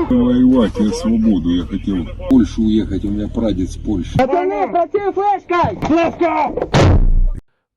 Воевать, я свободу, я хотел в Польшу уехать, у меня прадед с Польши.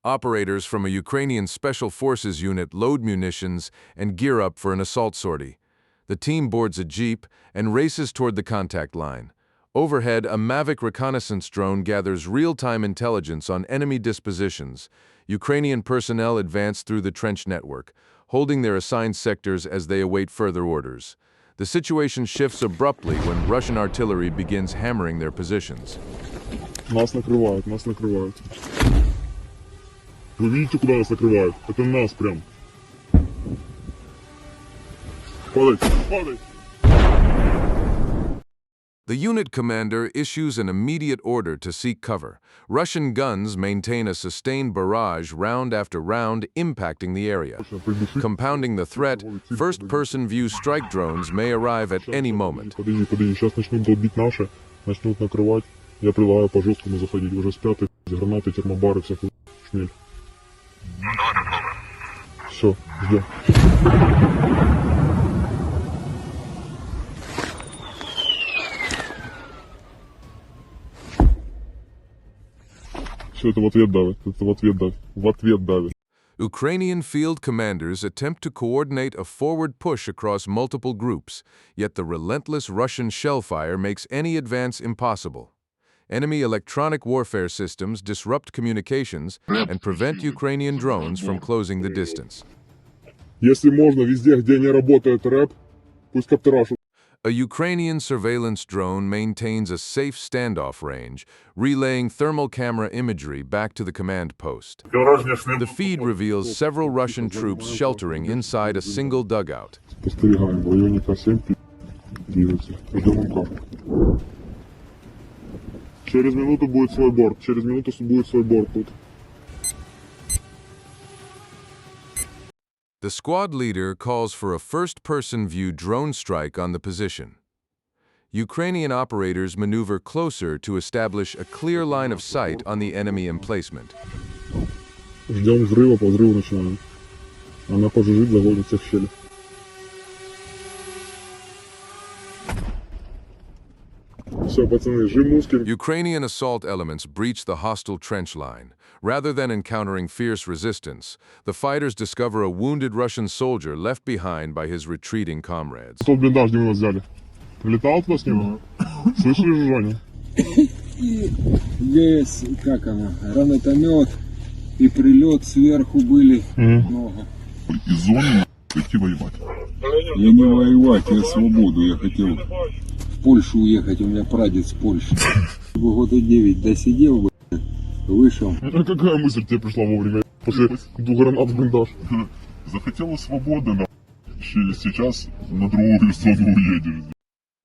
Operators from a Ukrainian Special Forces unit load munitions and gear up for an assault sortie. The team boards a jeep and races toward the contact line. Overhead, a Mavic reconnaissance drone gathers real-time intelligence on enemy dispositions. Ukrainian personnel advance through the trench network, holding their assigned sectors as they await further orders. The situation shifts abruptly when Russian artillery begins hammering their positions. Нас накрывают, нас накрывают. Вы видите, куда нас накрывают? Это нас прям. Падайте, падайте. The unit commander issues an immediate order to seek cover. Russian guns maintain a sustained barrage round after round, impacting the area. Compounding the threat, first-person view strike drones may arrive at any moment. Подожди, сейчас начнут долбить наши, начнут накрывать. Я предлагаю по жесткому заходить. Уже спят, гранаты, термобары, всякую шмель. Все, ждем. Все это в ответ давит, это в ответ давит. Ukrainian field commanders attempt to coordinate a forward push across multiple groups, yet the relentless Russian shellfire makes any advance impossible. Enemy electronic warfare systems disrupt communications and prevent Ukrainian drones from closing the distance. Если можно, везде, где не работает рэп, пусть каптера. A Ukrainian surveillance drone maintains a safe standoff range, relaying thermal camera imagery back to the command post. The feed reveals several Russian troops sheltering inside a single dugout. Спостерегаем, в районе К7 движется. Ждем МК. Через минуту будет свой борт, тут. The squad leader calls for a first-person view drone strike on the position. Ukrainian operators maneuver closer to establish a clear line of sight on the enemy emplacement. Ждем взрыва, по взрыву начинаем. Она пожужжит, загонит всех в щели. Все, пацаны, жим узким. Ukrainian assault elements breach the hostile trench line. Rather than encountering fierce resistance, the fighters discover a wounded Russian soldier left behind by his retreating comrades. Тот блиндаж, где мы вас взяли. Летал туда с него? Слышали жужжание? Здесь, как она, гранатомет и прилет сверху были много. Из зоны идти воевать. Я не воевать, я свободу, я хотел в Польшу уехать, у меня прадед с Польши. Года 9 досидел бы, вышел. А какая мысль тебе пришла вовремя? После 2 гранат в блиндаж. Захотела свободы, на сейчас на другую зону уедешь.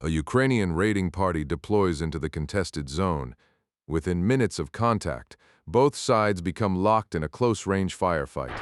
A Ukrainian raiding party deploys into the contested zone. Within minutes of contact, both sides become locked in a close-range firefight.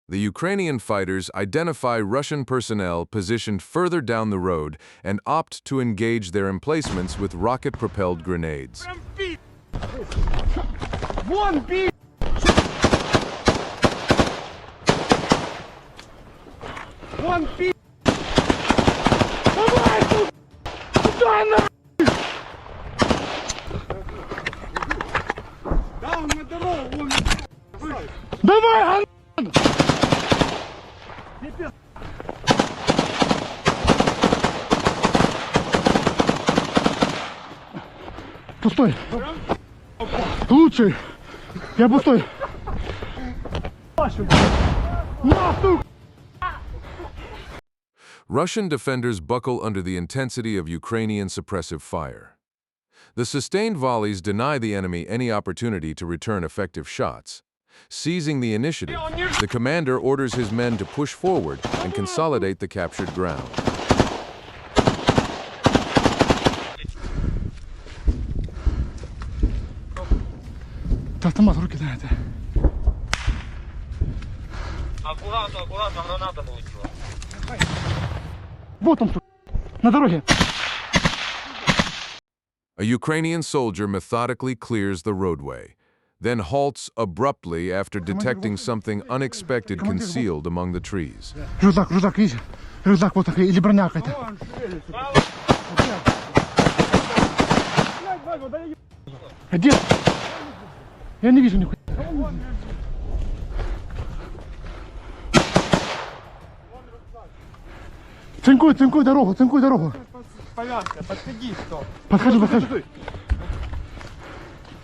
The Ukrainian fighters identify Russian personnel positioned further down the road and opt to engage their emplacements with rocket-propelled grenades. Давай, пустой. Лучший. Я пустой. Russian defenders buckle under the intensity of Ukrainian suppressive fire. The sustained volleys deny the enemy any opportunity to return effective shots. Seizing the initiative, the commander orders his men to push forward and consolidate the captured ground. Автомат в руки дайте. Аккуратно, аккуратно, граната полетела. Вот он, на дороге. A Ukrainian soldier methodically clears the roadway, then halts abruptly after detecting something unexpected concealed among the trees. Рюкзак, видите? Рюкзак вот такой, или броня какая-то. Где? Я не вижу нихуя. Цинкуй дорогу. Повязка, подходи, что? Подхожу.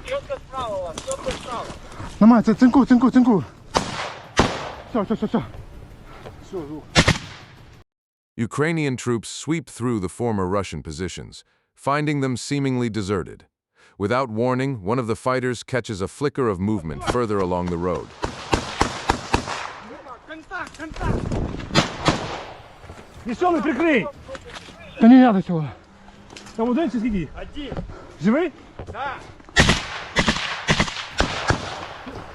Четко справа, четко справа. Нормально, цинкуй. Все. Ukrainian troops sweep through the former Russian positions, finding them seemingly deserted. Without warning, one of the fighters catches a flicker of movement further along the road. Веселый, прикрый! Да не надо всего. Там один чи скільки? Один. Живий? Да.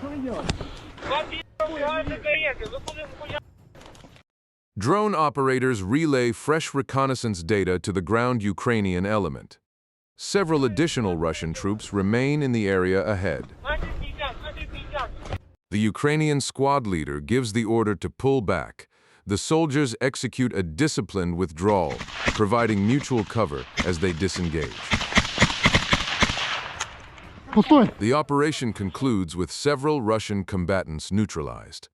Що ви робите? Drone operators relay fresh reconnaissance data to the ground Ukrainian element. Several additional Russian troops remain in the area ahead. The Ukrainian squad leader gives the order to pull back. The soldiers execute a disciplined withdrawal, providing mutual cover as they disengage. Пустой. The operation concludes with several Russian combatants neutralized.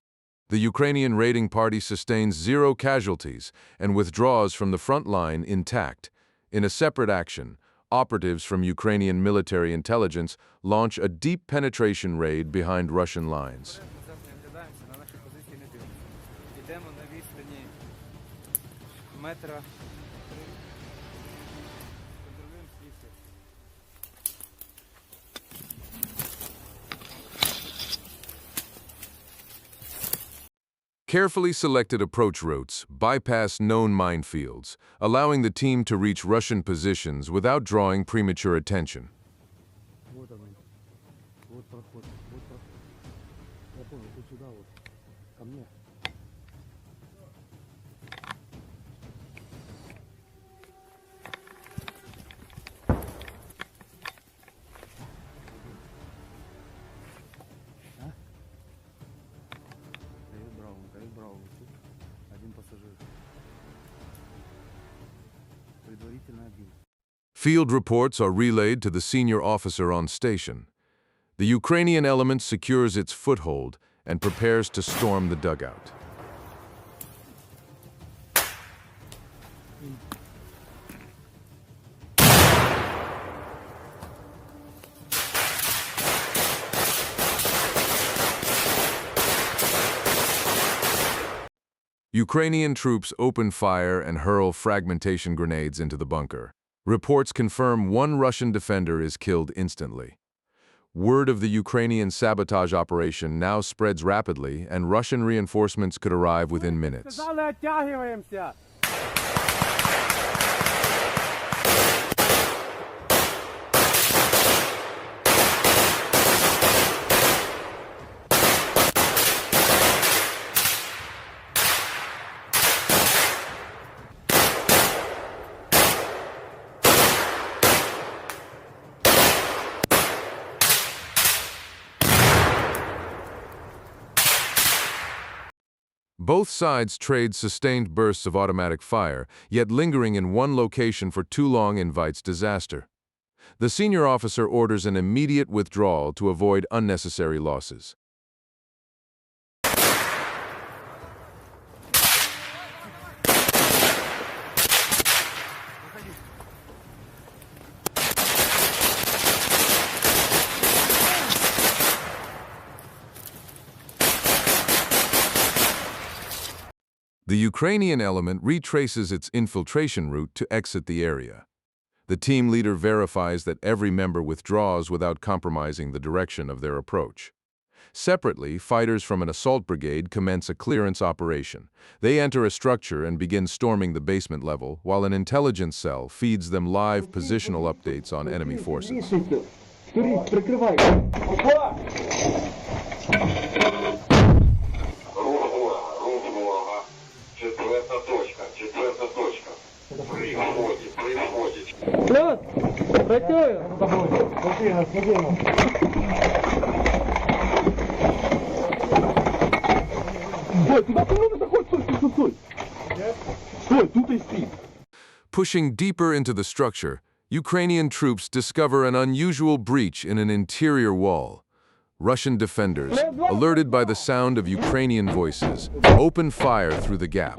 The Ukrainian raiding party sustains 0 casualties and withdraws from the front line intact. In a separate action, operatives from Ukrainian military intelligence launch a deep penetration raid behind Russian lines. Йдемо на відстані метра. Контролюємо світи. Carefully selected approach routes bypass known minefields, allowing the team to reach Russian positions without drawing premature attention. Вот он. Вот проход. Я понял, ты сюда вот. Ко мне. Даю Браун. Тут один пассажир. Предварительно один. Field reports are relayed to the senior officer on station. The Ukrainian element secures its foothold and prepares to storm the dugout. Ukrainian troops open fire and hurl fragmentation grenades into the bunker. Reports confirm one Russian defender is killed instantly. Word of the Ukrainian sabotage operation now spreads rapidly, and Russian reinforcements could arrive within minutes. Сказали, оттягиваемся! Both sides trade sustained bursts of automatic fire, yet lingering in one location for too long invites disaster. The senior officer orders an immediate withdrawal to avoid unnecessary losses. The Ukrainian element retraces its infiltration route to exit the area. The team leader verifies that every member withdraws without compromising the direction of their approach. Separately, fighters from an assault brigade commence a clearance operation. They enter a structure and begin storming the basement level, while an intelligence cell feeds them live positional updates on enemy forces. Туріст, прикривай. Опа! Рухнула. Четверта точка. При вході. Плюс! Працюю! Спокійно, спокійно. Стой, туда не заходь, стой. Стой, тут и стій. Pushing deeper into the structure, Ukrainian troops discover an unusual breach in an interior wall. Russian defenders, alerted by the sound of Ukrainian voices, open fire through the gap.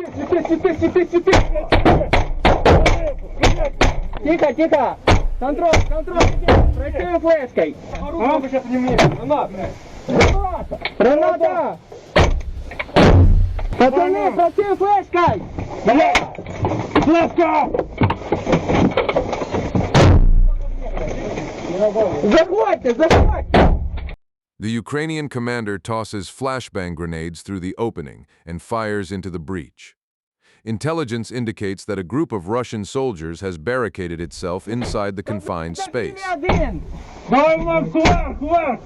Тихо! Контроль! Працюю флешкой! Оружие сейчас внимание. Граната! Пацаны, працюю флешкой! Флешка! Заходьте! The Ukrainian commander tosses flashbang grenades through the opening and fires into the breach. Intelligence indicates that a group of Russian soldiers has barricaded itself inside the confined space. Давай, Макс, вверх!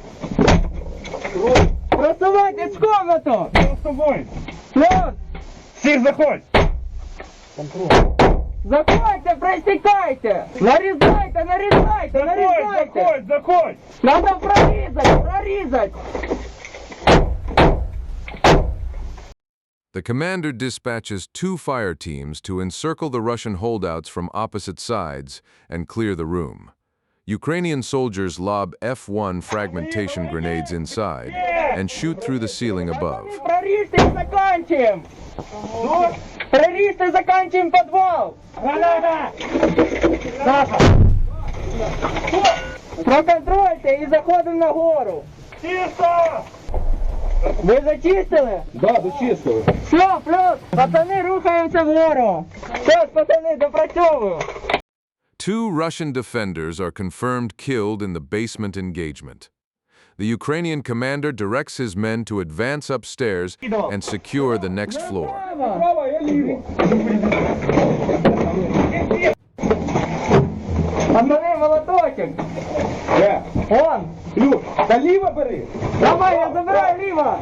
Просувайтесь в комнату! З тобою! Плюс! Всіх заходь! Заходьте, просекайте! Нарезайте! Заходь! Надо прорезать! The commander dispatches 2 fire teams to encircle the Russian holdouts from opposite sides and clear the room. Ukrainian soldiers lob F1 fragmentation grenades inside and shoot through the ceiling above. Прорежьте и заканчиваем! Прорежьте и заканчиваем подвал! Граната! Проконтрольте и заходим на гору! Чисто! Ви зачистили? Да, дочистили. Все, плюс! Пацани, рухаємося вгору! Все, пацани, допрацьовую! 2 Russian defenders are confirmed killed in the basement engagement. The Ukrainian commander directs his men to advance upstairs and secure the next floor. Право, я ліво! Пацани, молоточок! Де? Он! Плюс, та ліво бери. Давай, я забираю ліво!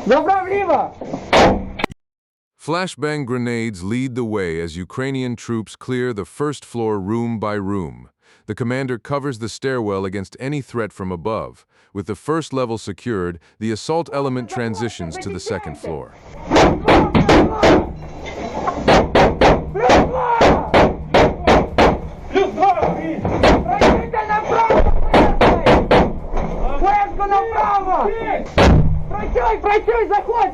Забрав ліво! Flashbang grenades lead the way as Ukrainian troops clear the first floor room by room. The commander covers the stairwell against any threat from above. With the first level secured, the assault element transitions to the second floor. Пройдите направо! Флешку направо! Працюй! Заходь!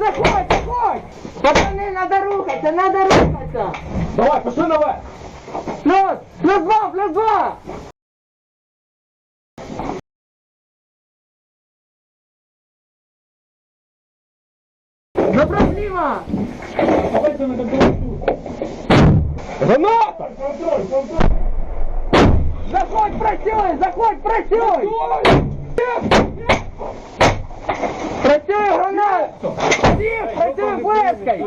Пацаны, надо рухаться! Давай, пошли наверх. Плюс два! Направо! Давайте ми так тут. Граната! Заходь, працюй! Працюю гранату! Працюю флешкой!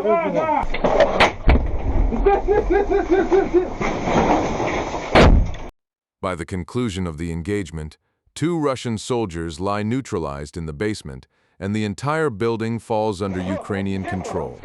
By the conclusion of the engagement, 2 Russian soldiers lie neutralized in the basement, and the entire building falls under Ukrainian control.